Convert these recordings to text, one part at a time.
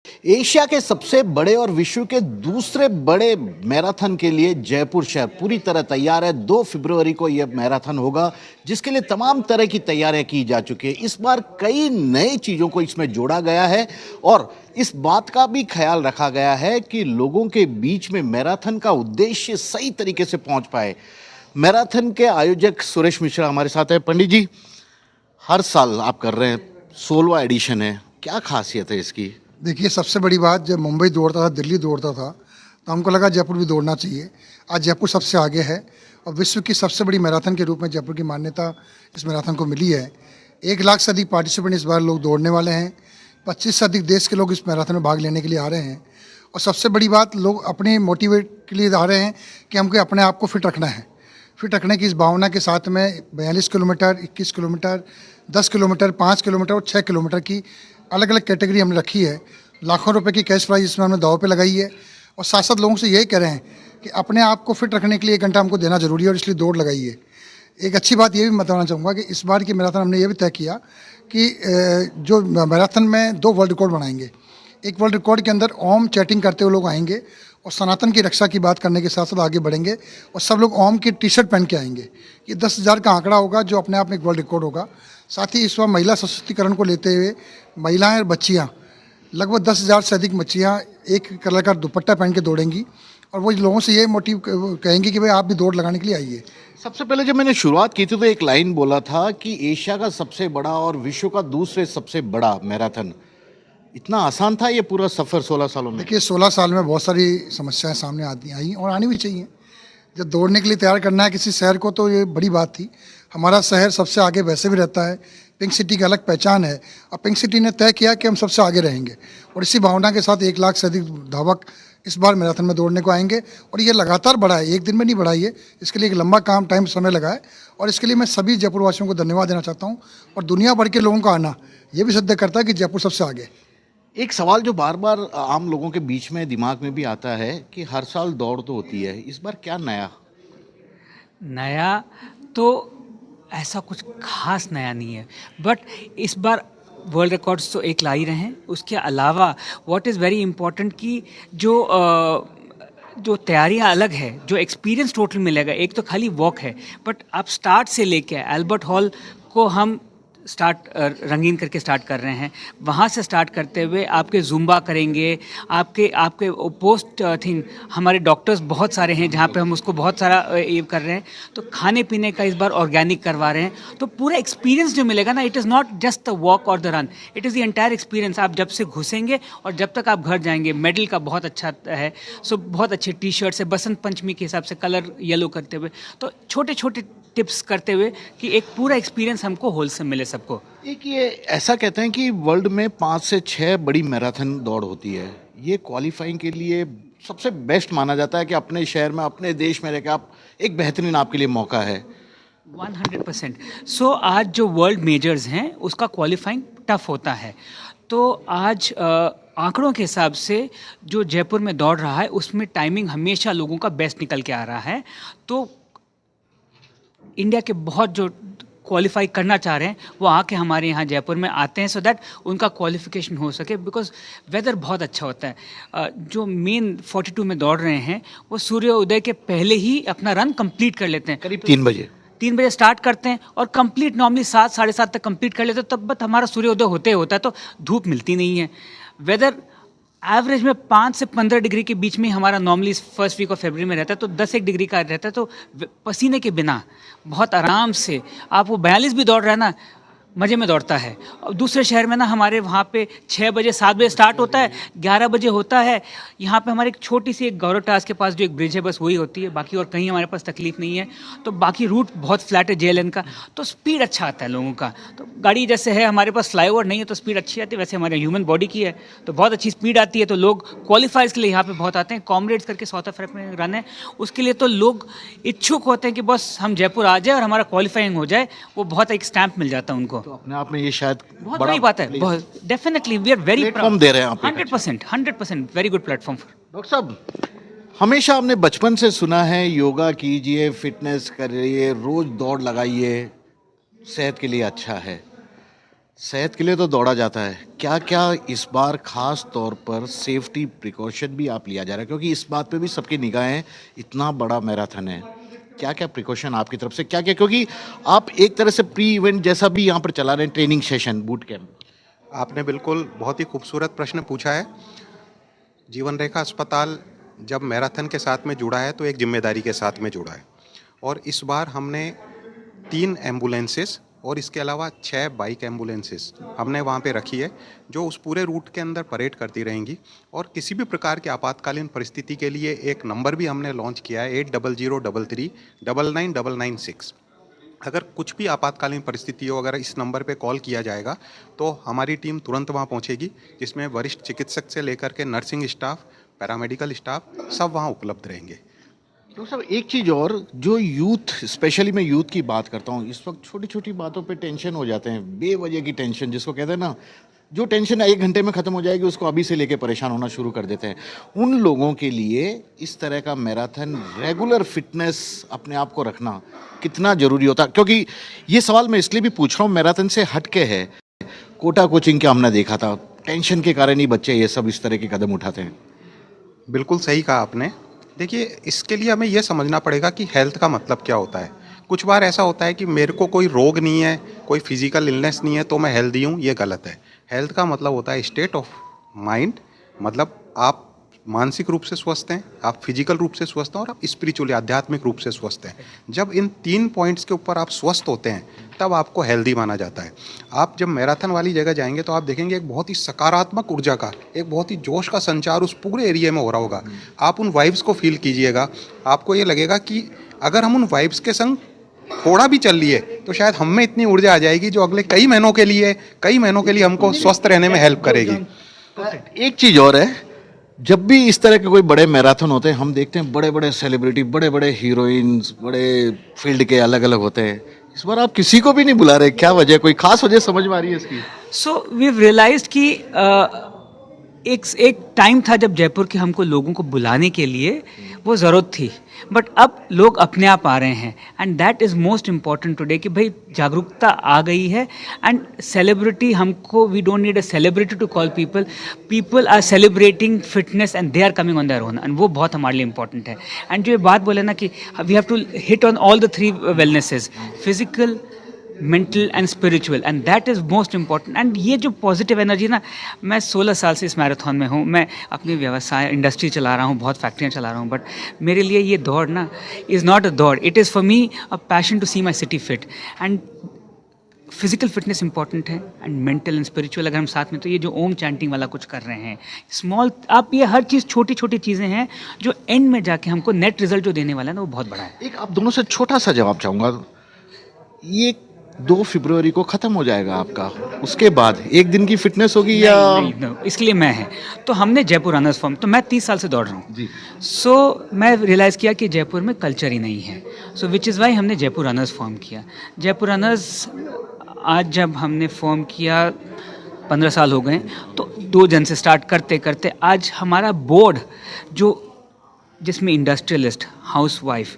Asia के सबसे बड़े और विश्व के दूसरे बड़े मैराथन के लिए जयपुर शहर पूरी तरह तैयार है। 2 फरवरी को यह मैराथन होगा, जिसके लिए तमाम तरह की तैयारियां की जा चुकी है। इस बार कई नई चीजों को इसमें जोड़ा गया है और इस बात का भी ख्याल रखा गया है कि लोगों के बीच में मैराथन का उद्देश्य सही तरीके से पहुंच पाए। मैराथन के आयोजक सुरेश मिश्रा हमारे साथ है। पंडित जी, हर साल आप कर रहे हैं, 16वां एडिशन है, क्या खासियत है इसकी? देखिए, सबसे बड़ी बात, जब मुंबई दौड़ता था, दिल्ली दौड़ता था, तो हमको लगा जयपुर भी दौड़ना चाहिए। आज जयपुर सबसे आगे है और विश्व की सबसे बड़ी मैराथन के रूप में जयपुर की मान्यता इस मैराथन को मिली है। 1 लाख से अधिक पार्टिसिपेंट इस बार लोग दौड़ने वाले हैं। 25 से अधिक देश के लोग इस मैराथन में भाग लेने के लिए आ रहे हैं। और सबसे बड़ी बात, लोग अपने मोटिवेट के लिए आ रहे हैं कि हमको अपने आप को फिट रखना है। फिट रखने की इस भावना के साथ में 42 किलोमीटर, 21 किलोमीटर, 10 किलोमीटर, 5 किलोमीटर और 6 किलोमीटर की अलग अलग कैटेगरी हमने रखी है। लाखों रुपए की कैश प्राइज इसमें हमने दाव पे लगाई है और साथ साथ लोगों से यही कह रहे हैं कि अपने आप को फिट रखने के लिए 1 घंटा हमको देना जरूरी है और इसलिए दौड़ लगाइए। एक अच्छी बात ये भी बताना चाहूँगा कि इस बार की मैराथन हमने ये भी तय किया कि जो मैराथन में 2 वर्ल्ड रिकॉर्ड बनाएंगे। एक वर्ल्ड रिकॉर्ड के अंदर ओम चैटिंग करते हुए लोग आएंगे और सनातन की रक्षा की बात करने के साथ साथ आगे बढ़ेंगे और सब लोग ओम की टी शर्ट पहन के आएंगे। ये 10,000 का आंकड़ा होगा जो अपने आप में एक वर्ल्ड रिकॉर्ड होगा। साथ ही इस बार महिला सशक्तिकरण को लेते हुए महिलाएं और बच्चियां, लगभग 10,000 से अधिक बच्चियां एक कलर का दुपट्टा पहन के दौड़ेंगी और वो लोगों से ये मोटिव कहेंगे कि भाई आप भी दौड़ लगाने के लिए आइए। सबसे पहले जब मैंने शुरुआत की थी तो एक लाइन बोला था कि एशिया का सबसे बड़ा और विश्व का दूसरे सबसे बड़ा मैराथन। इतना आसान था ये पूरा सफर 16 सालों में? देखिए, 16 साल में बहुत सारी समस्याएं सामने आती आई और आनी भी चाहिए। जब दौड़ने के लिए तैयार करना है किसी शहर को तो ये बड़ी बात थी। हमारा शहर सबसे आगे वैसे भी रहता है, पिंक सिटी की अलग पहचान है और पिंक सिटी ने तय किया कि हम सबसे आगे रहेंगे और इसी भावना के साथ 1 लाख से अधिक धावक इस बार मैराथन में दौड़ने को आएंगे और ये लगातार बढ़ा है, एक दिन में नहीं बढ़ा है। इसके लिए एक लंबा टाइम समय लगा है और इसके लिए मैं सभी जयपुर वासियों को धन्यवाद देना चाहता हूँ। और दुनिया भर के लोगों का आना ये भी सिद्ध करता है कि जयपुर सबसे आगे। एक सवाल जो बार बार आम लोगों के बीच में दिमाग में भी आता है कि हर साल दौड़ तो होती है, इस बार क्या नया? नया तो ऐसा कुछ खास नया नहीं है, बट इस बार वर्ल्ड रिकॉर्ड्स तो एक ला ही रहे हैं। उसके अलावा व्हाट इज़ वेरी इम्पोर्टेंट कि जो तैयारियां अलग है, जो एक्सपीरियंस टोटल मिलेगा। एक तो खाली वॉक है, बट आप स्टार्ट से लेके अल्बर्ट हॉल को हम रंगीन करके स्टार्ट कर रहे हैं। वहाँ से स्टार्ट करते हुए आपके जुम्बा करेंगे, आपके पोस्ट थिंग, हमारे डॉक्टर्स बहुत सारे हैं जहाँ पे हम उसको बहुत सारा ये कर रहे हैं। तो खाने पीने का इस बार ऑर्गेनिक करवा रहे हैं। तो पूरा एक्सपीरियंस जो मिलेगा ना, it is not just the walk और the run, it is the entire experience. आप जब से घुसेंगे और जब तक आप घर जाएंगे। मेडल का बहुत अच्छा है, सो बहुत अच्छे टी शर्ट्स है, बसंत पंचमी के हिसाब से कलर येलो करते हुए, तो छोटे छोटे टिप्स करते हुए कि एक पूरा एक्सपीरियंस हमको होलसेल मिले सबको। एक ये ऐसा कहते हैं कि वर्ल्ड में 5 से 6 बड़ी मैराथन दौड़ होती है, ये क्वालिफाइंग के लिए सबसे बेस्ट माना जाता है कि अपने शहर में, अपने देश में रहकर आप एक बेहतरीन आपके लिए मौका है। 100%। सो आज जो वर्ल्ड मेजर्स हैं उसका क्वालिफाइंग टफ होता है। तो आज आंकड़ों के हिसाब से जो जयपुर में दौड़ रहा है उसमें टाइमिंग हमेशा लोगों का बेस्ट निकल के आ रहा है। तो इंडिया के बहुत जो क्वालिफाई करना चाह रहे हैं वो आके हमारे यहाँ जयपुर में आते हैं, सो दैट उनका क्वालिफिकेशन हो सके, बिकॉज वेदर बहुत अच्छा होता है। जो मेन 42 में दौड़ रहे हैं वो सूर्योदय के पहले ही अपना रन कंप्लीट कर लेते हैं। करीब 3 बजे स्टार्ट करते हैं और कंप्लीट नॉर्मली 7 साढ़े 7 तक कंप्लीट कर लेते हैं। तब तक हमारा सूर्योदय होते होता है, तो धूप मिलती नहीं है। वेदर एवरेज में 5 से 15 डिग्री के बीच में हमारा normally first week of February में रहता है, तो 10-1 डिग्री का रहता है। तो पसीने के बिना बहुत आराम से आप वो 42 भी दौड़ रहे हैं ना, मज़े में दौड़ता है। और दूसरे शहर में ना हमारे वहाँ पे 6 बजे 7 बजे स्टार्ट होता है, 11 बजे होता है। यहाँ पे हमारे एक छोटी सी एक गौरव टास के पास जो एक ब्रिज है, बस वही होती है, बाकी और कहीं हमारे पास तकलीफ नहीं है। तो बाकी रूट बहुत फ्लैट है JLN का, तो स्पीड अच्छा आता है लोगों का। तो गाड़ी जैसे है, हमारे पास फ्लाईओवर नहीं है तो स्पीड अच्छी आती है, वैसे हमारे ह्यूमन बॉडी की है तो बहुत अच्छी स्पीड आती है। तो लोग क्वालिफाइज के लिए यहाँ पे बहुत आते हैं। कॉमरेड्स करके साउथ अफ्रीका में रन है, उसके लिए तो लोग इच्छुक होते हैं कि बस हम जयपुर आ जाए और हमारा क्वालिफाइंग हो जाए। वो बहुत एक स्टैंप मिल जाता है उनको। तो अपने आप में ये शायद बहुत बड़ी बात है। बहुत definitely we are very platform दे रहे हैं आप। 100% वेरी गुड प्लेटफॉर्म। डॉक्टर साहब, हमेशा हमने बचपन से सुना है योगा कीजिए, फिटनेस करिए, रोज दौड़ लगाइए, सेहत के लिए अच्छा है। सेहत के लिए तो दौड़ा जाता है, क्या क्या इस बार खास तौर पर सेफ्टी प्रिकॉशन भी आप लिया जा रहा है, क्योंकि इस बात पे भी सबकी निगाहें, इतना बड़ा मैराथन है, क्या क्या प्रिकॉशन आपकी तरफ से, क्या क्या, क्योंकि आप एक तरह से प्री इवेंट जैसा भी यहाँ पर चला रहे हैं, ट्रेनिंग सेशन, बूट कैंप। आपने बिल्कुल बहुत ही खूबसूरत प्रश्न पूछा है। जीवन रेखा अस्पताल जब मैराथन के साथ में जुड़ा है तो एक जिम्मेदारी के साथ में जुड़ा है, और इस बार हमने 3 एम्बुलेंसेस और इसके अलावा 6 बाइक एम्बुलेंसेस हमने वहाँ पे रखी है, जो उस पूरे रूट के अंदर परेड करती रहेंगी। और किसी भी प्रकार की आपातकालीन परिस्थिति के लिए एक नंबर भी हमने लॉन्च किया है, 8003 99996। अगर कुछ भी आपातकालीन परिस्थिति हो, अगर इस नंबर पे कॉल किया जाएगा तो हमारी टीम तुरंत वहाँ पहुँचेगी, जिसमें वरिष्ठ चिकित्सक से लेकर के नर्सिंग स्टाफ, पैरामेडिकल स्टाफ सब वहाँ उपलब्ध रहेंगे। तो सब एक चीज़ और, जो यूथ, स्पेशली मैं यूथ की बात करता हूँ, इस वक्त छोटी छोटी बातों पे टेंशन हो जाते हैं, बेवजह की टेंशन जिसको कहते हैं ना, जो टेंशन 1 घंटे में ख़त्म हो जाएगी उसको अभी से लेके परेशान होना शुरू कर देते हैं। उन लोगों के लिए इस तरह का मैराथन, रेगुलर फिटनेस अपने आप को रखना कितना ज़रूरी होता है, क्योंकि ये सवाल मैं इसलिए भी पूछ रहा हूँ, मैराथन से हट के है, कोटा कोचिंग के हमने देखा था, टेंशन के कारण ही बच्चे ये सब इस तरह के कदम उठाते हैं। बिल्कुल सही कहा आपने। देखिए, इसके लिए हमें यह समझना पड़ेगा कि हेल्थ का मतलब क्या होता है। कुछ बार ऐसा होता है कि मेरे को कोई रोग नहीं है, कोई फिजिकल इलनेस नहीं है तो मैं हेल्दी हूँ, ये गलत है। हेल्थ का मतलब होता है स्टेट ऑफ माइंड, मतलब आप मानसिक रूप से स्वस्थ हैं, आप फिजिकल रूप से स्वस्थ हैं और आप स्पिरिचुअली, आध्यात्मिक रूप से स्वस्थ हैं। जब इन 3 पॉइंट्स के ऊपर आप स्वस्थ होते हैं तब आपको हेल्दी माना जाता है। आप जब मैराथन वाली जगह जाएंगे तो आप देखेंगे एक बहुत ही सकारात्मक ऊर्जा का, एक बहुत ही जोश का संचार उस पूरे एरिया में हो रहा होगा। आप उन वाइब्स को फील कीजिएगा, आपको ये लगेगा कि अगर हम उन वाइब्स के संग थोड़ा भी चल लिए तो शायद हम में इतनी ऊर्जा आ जाएगी जो अगले कई महीनों के लिए हमको स्वस्थ रहने में हेल्प करेगी। एक चीज़ और है, जब भी इस तरह के कोई बड़े मैराथन होते हैं, हम देखते हैं बड़े बड़े सेलिब्रिटी, बड़े बड़े हीरोइंस, बड़े फील्ड के अलग अलग होते हैं, इस बार आप किसी को भी नहीं बुला रहे, क्या वजह, कोई खास वजह समझ में आ रही है इसकी? सो वी रियलाइज्ड कि एक टाइम था जब जयपुर के हमको लोगों को बुलाने के लिए वो ज़रूरत थी, बट अब लोग अपने आप आ रहे हैं, and that is most important today कि भाई जागरूकता आ गई है। एंड सेलिब्रिटी, हमको we don't need a celebrity to call people, people are celebrating fitness and they are coming on their own, and वो बहुत हमारे लिए इंपॉर्टेंट है। एंड जो ये बात बोले ना कि we have to hit on all the 3 wellnesses, physical, mental and spiritual, and that is most important. And ये जो पॉजिटिव एनर्जी ना, मैं 16 साल से इस मैराथन में हूँ, मैं अपनी व्यवसाय इंडस्ट्री चला रहा हूँ, बहुत फैक्ट्रियाँ चला रहा हूँ, बट मेरे लिए ये दौड़ ना इज़ नॉट अ दौड़, it is for me a passion to see my city fit. And physical fitness important है एंड मेंटल एंड स्पिरिचुअल अगर हम साथ में, तो ये जो ओम चैंटिंग वाला कुछ कर रहे हैं, स्मॉल, आप ये हर चीज़ छोटी छोटी चीज़ें हैं जो एंड में जाके हमको नेट रिजल्ट जो देने वाला है ना, वो बहुत बड़ा है। एक आप दोनों से छोटा सा जवाब चाहूँगा, ये 2 फरवरी को ख़त्म हो जाएगा आपका, उसके बाद एक दिन की फिटनेस होगी या नहीं, इसलिए मैं है, तो हमने जयपुर रनर्स फॉर्म, तो मैं 30 साल से दौड़ रहा हूँ जी। सो मैं रियलाइज़ किया कि जयपुर में कल्चर ही नहीं है, सो विच इज़ वाई हमने जयपुर रनर्स फॉर्म किया। जयपुर रनर्स आज जब हमने फॉर्म किया 15 साल हो गए, तो 2 जन से स्टार्ट करते करते आज हमारा बोर्ड, जो जिसमें इंडस्ट्रियलिस्ट, हाउसवाइफ,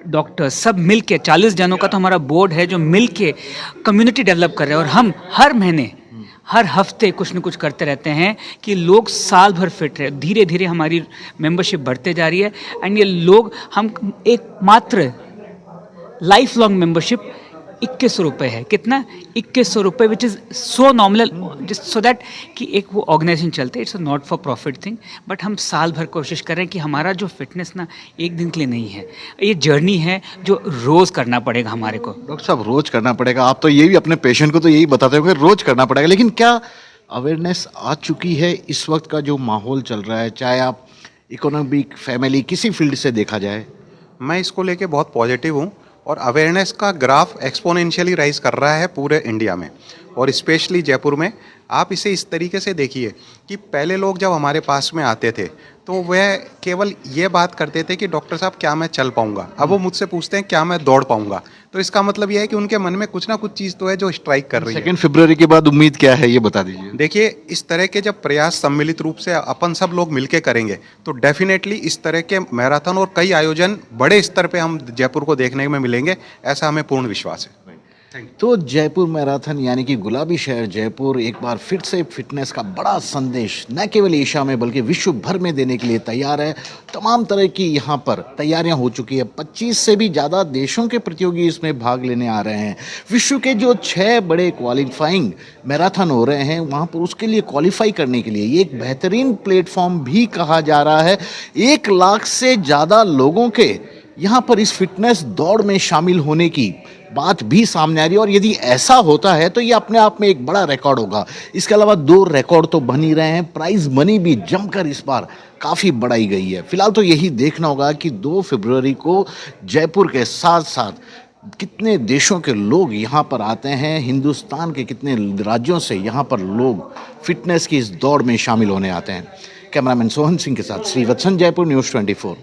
डॉक्टर, सब मिल के 40 जनों का तो हमारा बोर्ड है जो मिल के कम्युनिटी डेवलप कर रहे हैं। और हम हर महीने, हर हफ्ते कुछ न कुछ करते रहते हैं कि लोग साल भर फिट रहे। धीरे धीरे हमारी मेंबरशिप बढ़ते जा रही है, एंड ये लोग, हम एक मात्र लाइफ लॉन्ग मेंबरशिप 2100 रुपये है। कितना? 2100 रुपये, which is so nominal, so that कि एक वो ऑर्गेनाइजेशन चलते, it's a not for profit thing, but हम साल भर कोशिश कर रहे हैं कि हमारा जो फिटनेस ना एक दिन के लिए नहीं है, ये जर्नी है जो रोज़ करना पड़ेगा हमारे को। डॉक्टर साहब, रोज करना पड़ेगा, आप तो ये भी अपने पेशेंट को तो यही बताते हो कि रोज करना पड़ेगा, लेकिन क्या अवेयरनेस आ चुकी है? इस वक्त का जो माहौल चल रहा है, चाहे आप इकोनॉमिक, फैमिली, किसी फील्ड से देखा जाए, मैं इसको लेके बहुत पॉजिटिव हूँ, और अवेयरनेस का ग्राफ एक्सपोनेंशियली राइज कर रहा है पूरे इंडिया में और स्पेशली जयपुर में। आप इसे इस तरीके से देखिए कि पहले लोग जब हमारे पास में आते थे तो वह केवल ये बात करते थे कि डॉक्टर साहब क्या मैं चल पाऊंगा, अब वो मुझसे पूछते हैं क्या मैं दौड़ पाऊंगा। तो इसका मतलब यह है कि उनके मन में कुछ ना कुछ चीज़ तो है जो स्ट्राइक कर रही है। 2 फरवरी के बाद उम्मीद क्या है, ये बता दीजिए। देखिए, इस तरह के जब प्रयास सम्मिलित रूप से अपन सब लोग मिलके करेंगे तो डेफिनेटली इस तरह के मैराथन और कई आयोजन बड़े स्तर पे हम जयपुर को देखने में मिलेंगे, ऐसा हमें पूर्ण विश्वास है। तो जयपुर मैराथन यानी कि गुलाबी शहर जयपुर एक बार फिर से फिटनेस का बड़ा संदेश न केवल एशिया में बल्कि विश्व भर में देने के लिए तैयार है। तमाम तरह की यहाँ पर तैयारियां हो चुकी है। 25 से भी ज़्यादा देशों के प्रतियोगी इसमें भाग लेने आ रहे हैं। विश्व के जो 6 बड़े क्वालिफाइंग मैराथन हो रहे हैं वहाँ पर उसके लिए क्वालिफाई करने के लिए ये एक बेहतरीन प्लेटफॉर्म भी कहा जा रहा है। 1 लाख से ज़्यादा लोगों के यहाँ पर इस फिटनेस दौड़ में शामिल होने की बात भी सामने आ रही है और यदि ऐसा होता है तो ये अपने आप में एक बड़ा रिकॉर्ड होगा। इसके अलावा 2 रिकॉर्ड तो बन ही रहे हैं। प्राइज मनी भी जमकर इस बार काफ़ी बढ़ाई गई है। फिलहाल तो यही देखना होगा कि 2 फरवरी को जयपुर के साथ साथ कितने देशों के लोग यहाँ पर आते हैं, हिंदुस्तान के कितने राज्यों से यहाँ पर लोग फिटनेस की इस दौड़ में शामिल होने आते हैं। कैमरामैन सोहन सिंह के साथ श्रीवत्सन, जयपुर न्यूज़ 24।